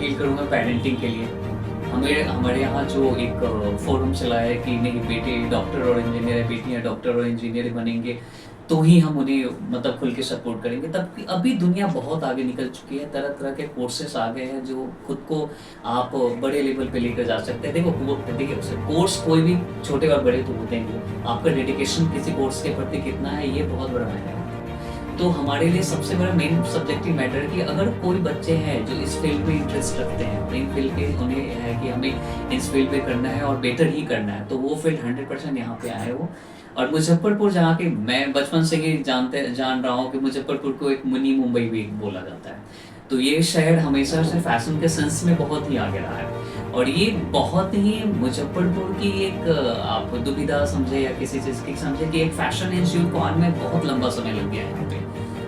Appeal करूँगा parenting के लिए। हमारे यहाँ जो एक फोरम चला है कि नहीं बेटे डॉक्टर और इंजीनियर है, बेटियाँ डॉक्टर और इंजीनियर बनेंगे, तो ही हम उन्हें मतलब खुल के सपोर्ट करेंगे। तब अभी दुनिया बहुत आगे निकल चुकी है, तरह-तरह के कोर्सेस आ गए हैं जो खुद को आप बड़े लेवल पे लेकर जा सकते हैं। देखिए कोर्स कोई भी छोटे और बड़े तो होते हैं, आपका डेडिकेशन किसी कोर्स के प्रति कितना है ये बहुत बड़ा मैटर है। तो हमारे लिए सबसे बड़ा मेन सब्जेक्टिव मैटर है कि अगर कोई बच्चे हैं जो इस फील्ड में इंटरेस्ट रखते हैं, इन फील्ड के उन्हें है कि हमें इस फील्ड पे करना है और बेटर ही करना है, तो वो फील्ड 100% यहाँ पे आए हो। और मुजफ्फरपुर जहाँ के मैं बचपन से ही जान रहा हूँ कि मुजफ्फरपुर को एक मिनी मुंबई भी बोला जाता है। तो ये शहर हमेशा से फैशन के सेंस में बहुत ही आगे रहा है और ये बहुत ही मुजफ्फरपुर की एक आप दुविधा समझे या किसी चीज़ की समझे कि एक फैशन इंस्टीट्यूट को आने में बहुत लंबा समय लग गया है यहाँ पे।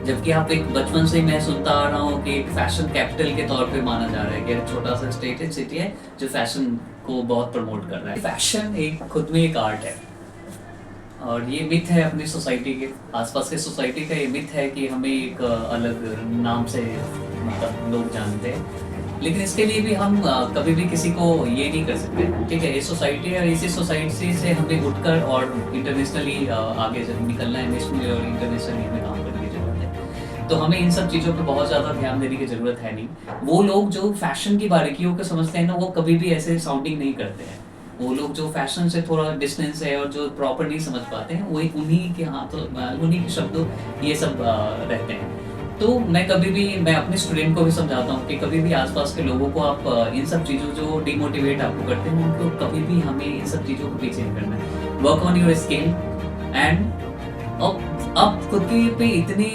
जबकि आप एक बचपन से मैं सुनता आ रहा हूँ कि एक फैशन कैपिटल के तौर पे माना जा रहा है कि एक छोटा सा स्टेटेड सिटी है जो फैशन को बहुत प्रमोट कर रहा है। फैशन एक खुद में एक आर्ट है और ये मिथ है अपनी सोसाइटी के आसपास के सोसाइटी का। ये मिथ है कि हमें एक अलग नाम से मतलब लोग जानते हैं, लेकिन इसके लिए भी हम कभी भी किसी को ये नहीं कर सकते। ठीक है, ये सोसाइटी है और इसी सोसाइटी से हमें उठकर और इंटरनेशनली आगे जब निकलना है, नेशनली और इंटरनेशनली हमें काम करने की जरूरत है। तो हमें इन सब चीज़ों पे बहुत ज़्यादा ध्यान देने की ज़रूरत है नहीं। वो लोग जो फैशन की बारीकियों को समझते हैं ना, वो कभी भी ऐसे साउंडिंग नहीं करते हैं। वो लोग जो फैशन से थोड़ा डिस्टेंस है और जो प्रॉपर नहीं समझ पाते हैं, वही उन्हीं के हाथों उन्हीं के शब्दों ये सब रहते हैं। तो मैं कभी भी मैं अपने स्टूडेंट को भी समझाता हूँ कि कभी भी आसपास के लोगों को आप इन सब चीज़ों जो डिमोटिवेट आपको करते हैं उनको कभी भी हमें इन सब चीज़ों को पीछे नहीं करना है। Work on your skill and अब खुद के पे इतनी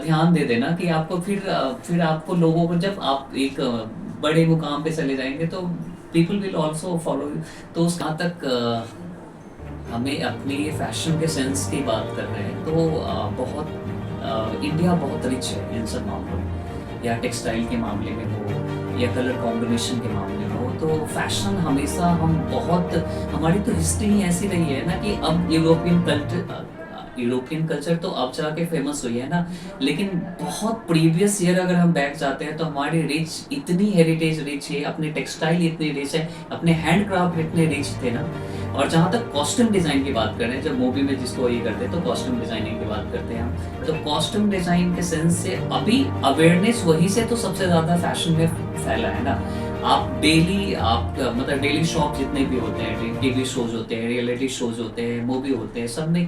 ध्यान दे देना कि आपको फिर आपको लोगों को जब आप एक बड़े मुकाम पे चले जाएंगे तो people will also follow you. तो उस कहाँ तक हमें अपनी फैशन के सेंस की बात कर रहे हैं तो बहुत इंडिया बहुत रिच है इन सब मामलों में, या टेक्सटाइल के मामले में हो या कलर कॉम्बिनेशन के मामले में हो। तो फैशन हमेशा हम बहुत हमारी तो हिस्ट्री ऐसी रही है ना कि अब यूरोपियन कल्चर तो अब जाके फेमस हुई है ना, लेकिन बहुत प्रीवियस ईयर अगर हम बैक जाते हैं तो हमारी रिच इतनी हेरिटेज रिच है, अपने टेक्सटाइल इतनी रिच है, अपने हैंडक्राफ्ट इतने रिच थे ना। और जहाँ तक कॉस्ट्यूम डिज़ाइन की बात करें, जब मूवी में जिसको ये करते हैं तो कॉस्ट्यूम डिज़ाइनिंग की बात करते हैं हम, तो कॉस्ट्यूम डिज़ाइन के सेंस से अभी अवेयरनेस वहीं से तो सबसे ज़्यादा फैशन में फैला है ना। आप मतलब डेली शॉप जितने भी होते हैं, टीवी शोज होते हैं, रियलिटी शोज होते हैं, मूवी होते हैं, सब में